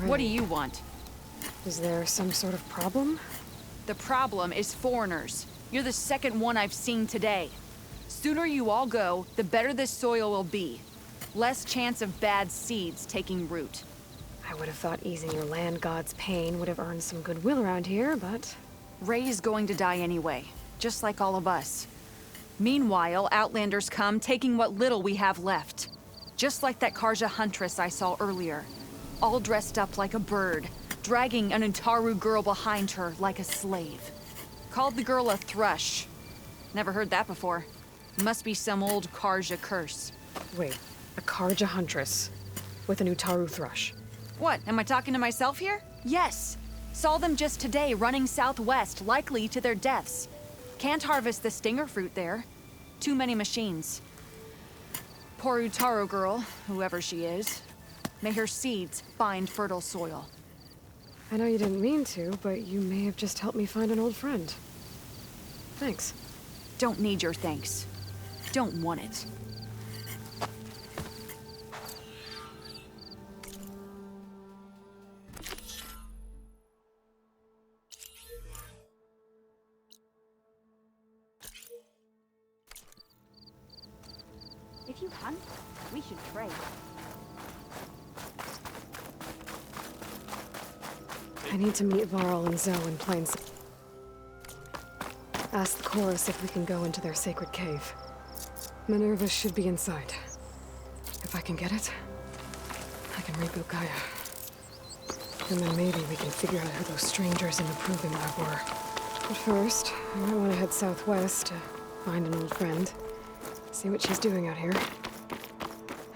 already. What do you want? Is there some sort of problem? The problem is foreigners. You're the second one I've seen today. Sooner you all go, the better this soil will be. Less chance of bad seeds taking root. I would have thought easing your land god's pain would have earned some goodwill around here, but... Ray is going to die anyway, just like all of us. Meanwhile, Outlanders come, taking what little we have left. Just like that Karja huntress I saw earlier. All dressed up like a bird, dragging an Utaru girl behind her like a slave. Called the girl a thrush. Never heard that before. Must be some old Karja curse. Wait, a Karja huntress with an Utaru thrush. What, am I talking to myself here? Yes. Saw them just today running southwest, likely to their deaths. Can't harvest the stinger fruit there. Too many machines. Poor Utaru girl, whoever she is. May her seeds find fertile soil. I know you didn't mean to, but you may have just helped me find an old friend. Thanks. Don't need your thanks. Don't want it. If you hunt, we should trade. I need to meet Varl and Zoe in plain sight. Ask the chorus if we can go into their sacred cave. Minerva should be inside. If I can get it, I can reboot Gaia. And then maybe we can figure out who those strangers in the proving lab were. But first, I might want to head southwest to find an old friend. See what she's doing out here.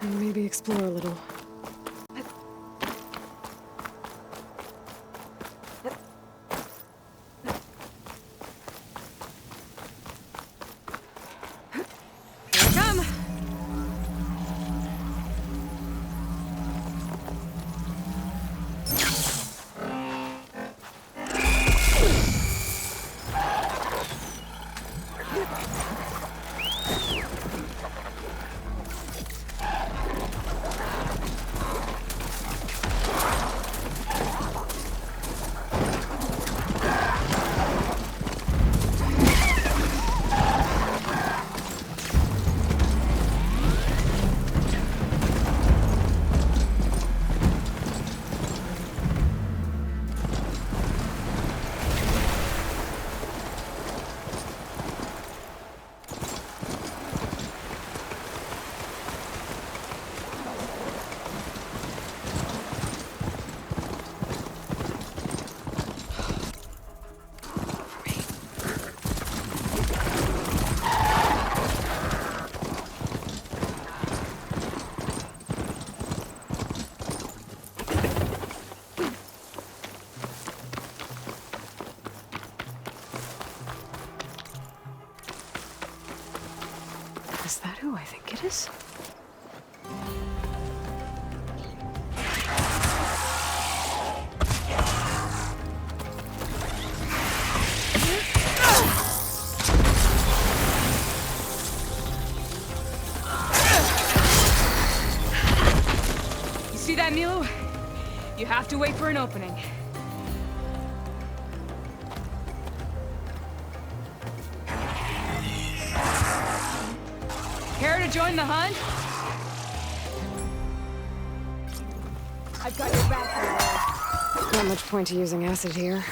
And maybe explore a little. Is that who I think it is? You see that, Milu? You have to wait for an opening. Care to join the hunt? I've got your back. Not much point to using acid here.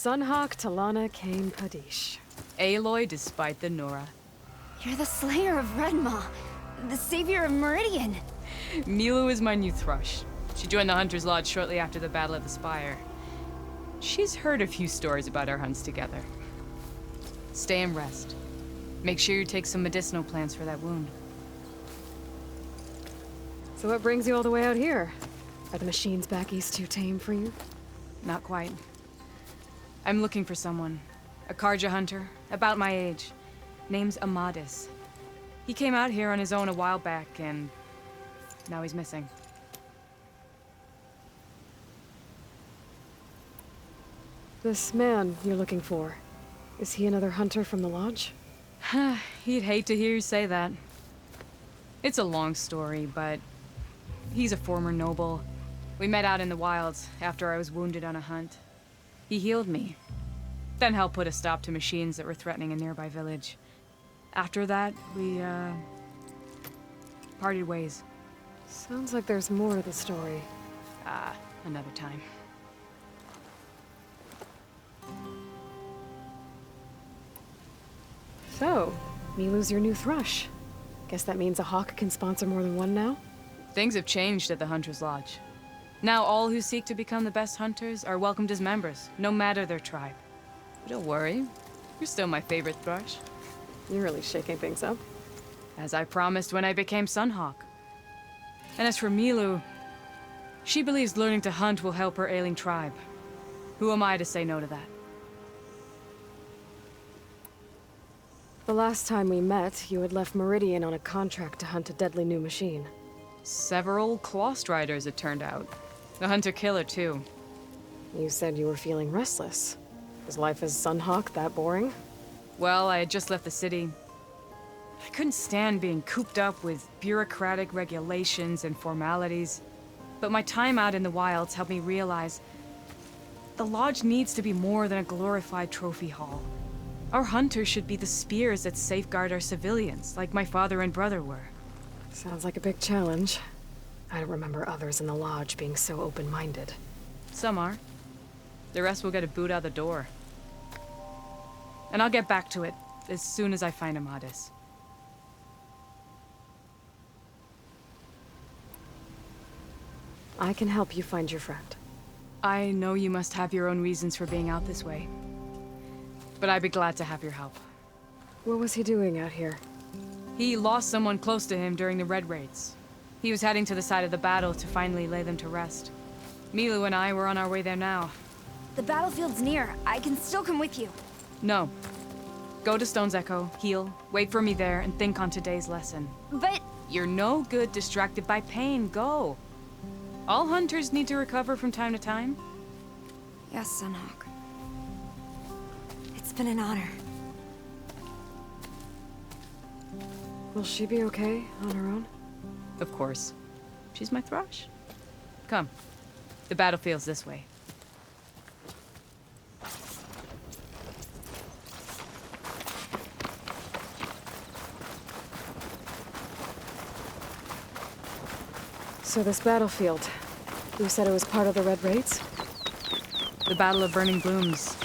Sunhawk Talana Kane Padish. Aloy despite the Nora. You're the slayer of Redmaw, the savior of Meridian. Milu is my new thrush. She joined the Hunter's Lodge shortly after the Battle of the Spire. She's heard a few stories about our hunts together. Stay and rest. Make sure you take some medicinal plants for that wound. So what brings you all the way out here? Are the machines back east too tame for you? Not quite. I'm looking for someone. A Karja hunter, about my age. Name's Amadis. He came out here on his own a while back, and now he's missing. This man you're looking for, is he another hunter from the lodge? He'd hate to hear you say that. It's a long story, but he's a former noble. We met out in the wilds after I was wounded on a hunt. He healed me, then helped put a stop to machines that were threatening a nearby village. After that, we, parted ways. Sounds like there's more to the story. Another time. So, Milu's your new thrush. Guess that means a hawk can sponsor more than one now? Things have changed at the Hunter's Lodge. Now all who seek to become the best hunters are welcomed as members, no matter their tribe. But don't worry, you're still my favorite thrush. You're really shaking things up. As I promised when I became Sunhawk. And as for Milu, she believes learning to hunt will help her ailing tribe. Who am I to say no to that? The last time we met, you had left Meridian on a contract to hunt a deadly new machine. Several Clawstriders, it turned out. The hunter-killer, too. You said you were feeling restless. Was life as Sunhawk that boring? Well, I had just left the city. I couldn't stand being cooped up with bureaucratic regulations and formalities. But my time out in the wilds helped me realize the lodge needs to be more than a glorified trophy hall. Our hunters should be the spears that safeguard our civilians, like my father and brother were. Sounds like a big challenge. I don't remember others in the lodge being so open-minded. Some are. The rest will get a boot out the door. And I'll get back to it as soon as I find Amadis. I can help you find your friend. I know you must have your own reasons for being out this way. But I'd be glad to have your help. What was he doing out here? He lost someone close to him during the Red Raids. He was heading to the side of the battle to finally lay them to rest. Milu and I were on our way there now. The battlefield's near. I can still come with you. No. Go to Stone's Echo, heal, wait for me there, and think on today's lesson. But... You're no good distracted by pain. Go. All hunters need to recover from time to time. Yes, Sunhawk. It's been an honor. Will she be okay on her own? Of course. She's my thrush. Come. The battlefield's this way. So this battlefield, you said it was part of the Red Raids? The Battle of Burning Blooms.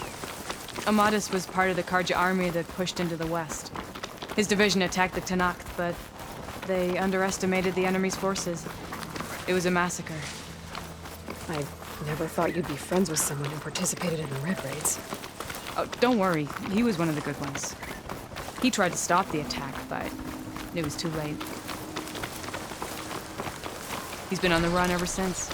Amadis was part of the Karja army that pushed into the west. His division attacked the Tenakth, but they underestimated the enemy's forces. It was a massacre. I never thought you'd be friends with someone who participated in the Red Raids. Oh, don't worry. He was one of the good ones. He tried to stop the attack, but it was too late. He's been on the run ever since.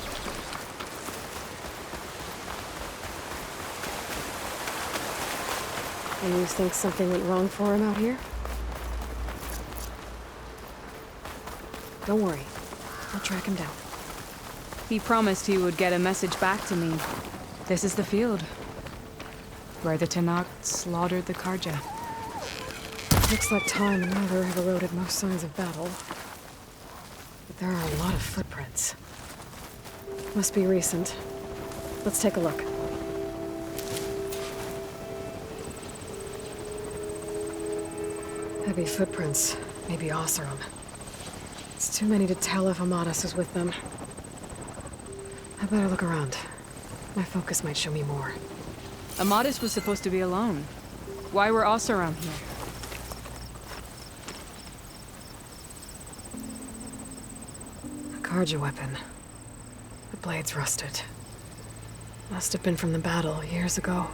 And you think something went wrong for him out here? Don't worry. I'll track him down. He promised he would get a message back to me. This is the field. Where the Tenakth slaughtered the Karja. Looks like time and weather have eroded most signs of battle. But there are a lot of footprints. Must be recent. Let's take a look. Heavy footprints. Maybe Oseram. It's too many to tell if Amadis is with them. I better look around. My focus might show me more. Amadis was supposed to be alone. Why were Oseram here? A Karja weapon. The blade's rusted. Must have been from the battle years ago.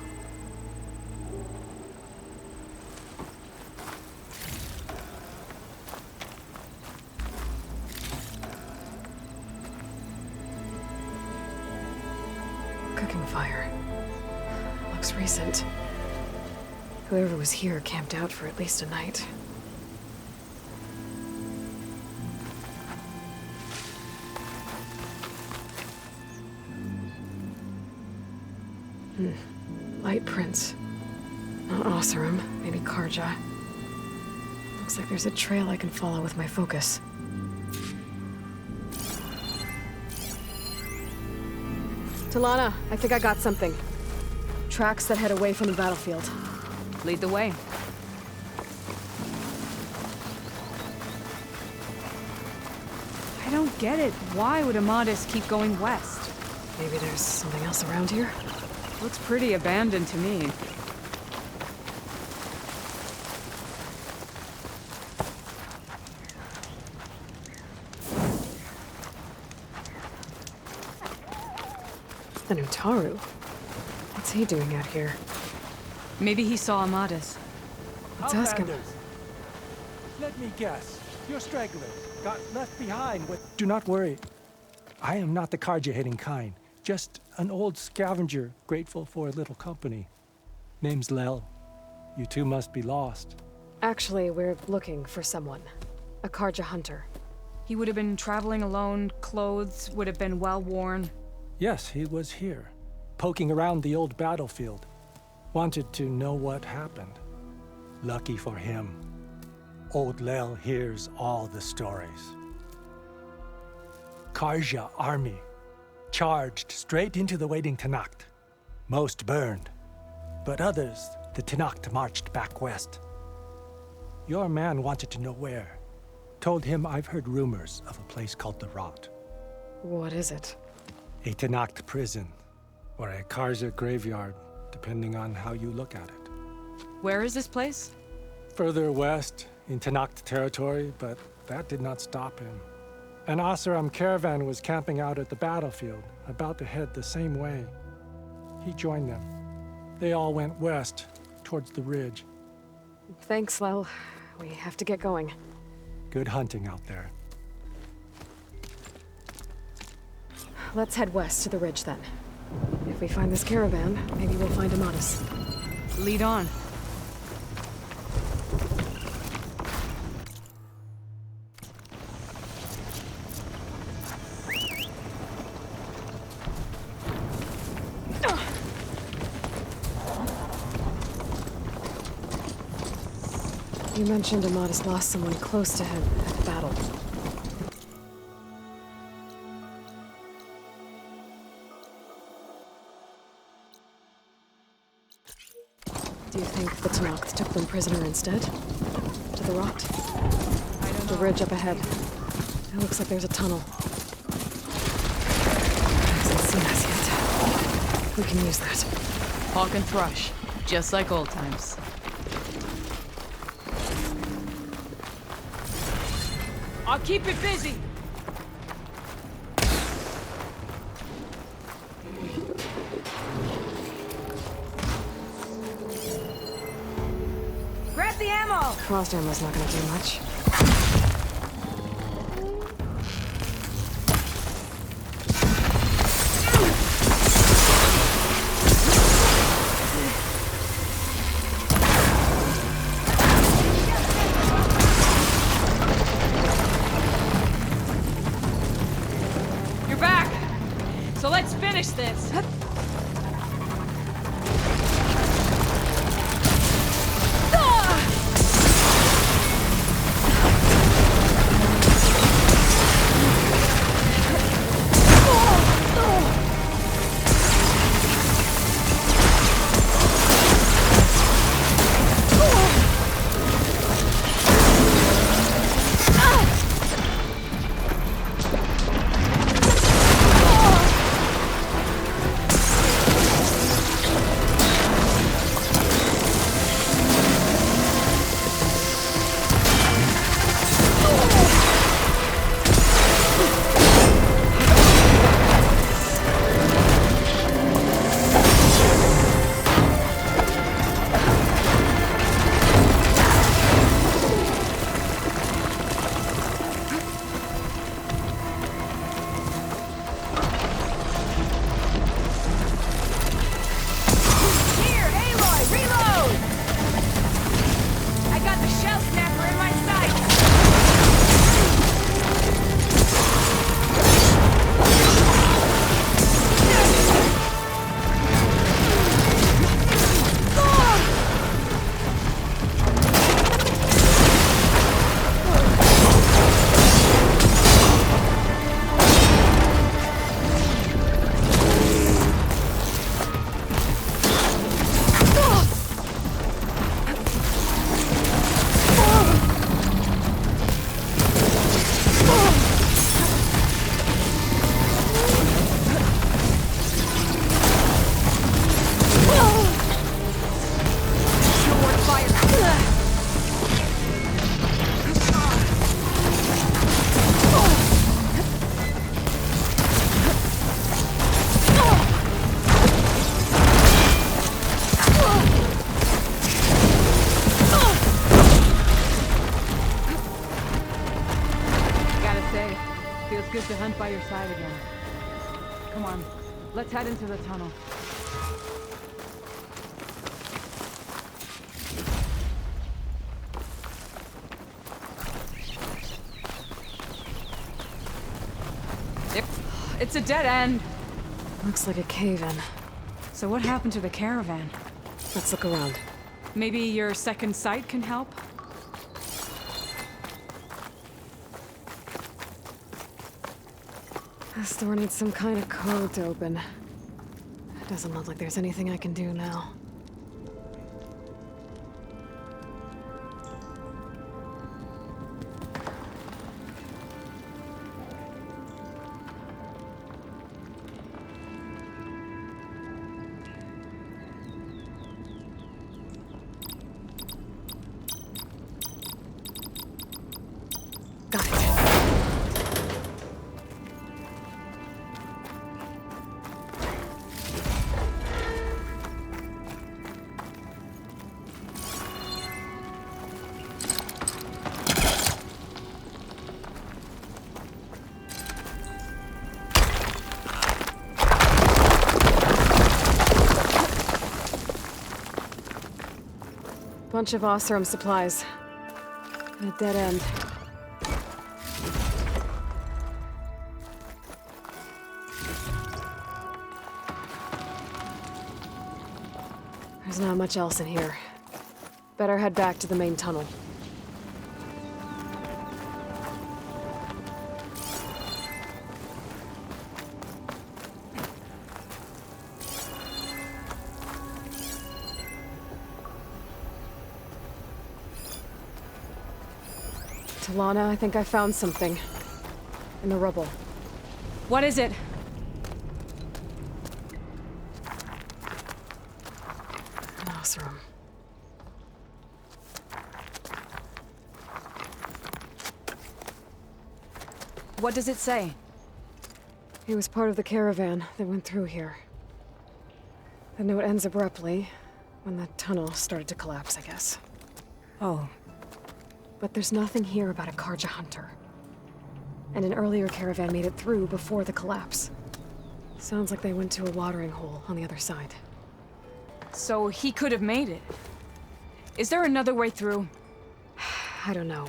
Cooking fire. Looks recent. Whoever was here camped out for at least a night. Light prints. Not Oseram, maybe Karja. Looks like there's a trail I can follow with my focus. Talana, I think I got something. Tracks that head away from the battlefield. Lead the way. I don't get it. Why would Amadis keep going west? Maybe there's something else around here? Looks pretty abandoned to me. An Utaru? What's he doing out here? Maybe he saw Amadis. Let's ask him. Outlanders. Let me guess. You're stragglers. Got left behind with... Do not worry. I am not the Karja-hating kind. Just an old scavenger grateful for a little company. Name's Lel. You two must be lost. Actually, we're looking for someone. A Karja hunter. He would have been traveling alone, clothes would have been well worn. Yes, he was here. Poking around the old battlefield. Wanted to know what happened. Lucky for him. Old Lel hears all the stories. Karja army. Charged straight into the waiting Tenakth. Most burned. But others, the Tenakth marched back west. Your man wanted to know where. Told him I've heard rumors of a place called the Rot. What is it? A Tenakth prison. Or a Karja graveyard, depending on how you look at it. Where is this place? Further west, in Tenakth territory, but that did not stop him. An Oseram caravan was camping out at the battlefield, about to head the same way. He joined them. They all went west, towards the ridge. Thanks, Lel. We have to get going. Good hunting out there. Let's head west to the ridge then. If we find this caravan, maybe we'll find Amadis. Lead on. You mentioned Amadis lost someone close to him at the battle. Do you think the Tenakth took them prisoner instead? To the Rot? I don't know. The ridge up ahead. It looks like there's a tunnel. Hasn't seen us yet. We can use that. Hawk and Thrush, just like old times. I'll keep it busy! Grab the ammo! Frost ammo's not gonna do much. You're back! So let's finish this! good to hunt by your side again. Come on, let's head into the tunnel. It's a dead end. Looks like a cave-in. So what happened to the caravan? Let's look around. Maybe your second sight can help? This door needs some kind of code to open. It doesn't look like there's anything I can do now. Got it. Bunch of Osram supplies. And a dead end. There's not much else in here. Better head back to the main tunnel. Talana, I think I found something. In the rubble. What is it? An Osram. What does it say? He was part of the caravan that went through here. The note ends abruptly, when the tunnel started to collapse, I guess. Oh, But there's nothing here about a Karja hunter. And an earlier caravan made it through before the collapse. Sounds like they went to a watering hole on the other side. so he could have made it. Is there another way through? I don't know.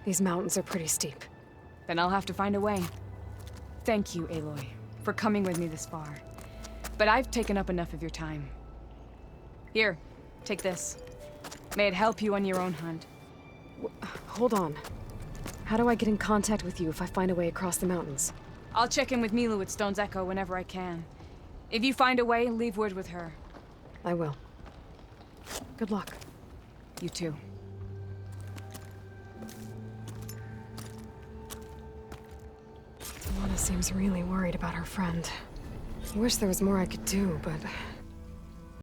These mountains are pretty steep. Then I'll have to find a way. Thank you, Aloy, for coming with me this far. But I've taken up enough of your time. Here, take this. May it help you on your own hunt. Hold on. How do I get in contact with you if I find a way across the mountains? I'll check in with Milu at Stone's Echo whenever I can. If you find a way, leave word with her. I will. Good luck. You too. Talana seems really worried about her friend. I wish there was more I could do, but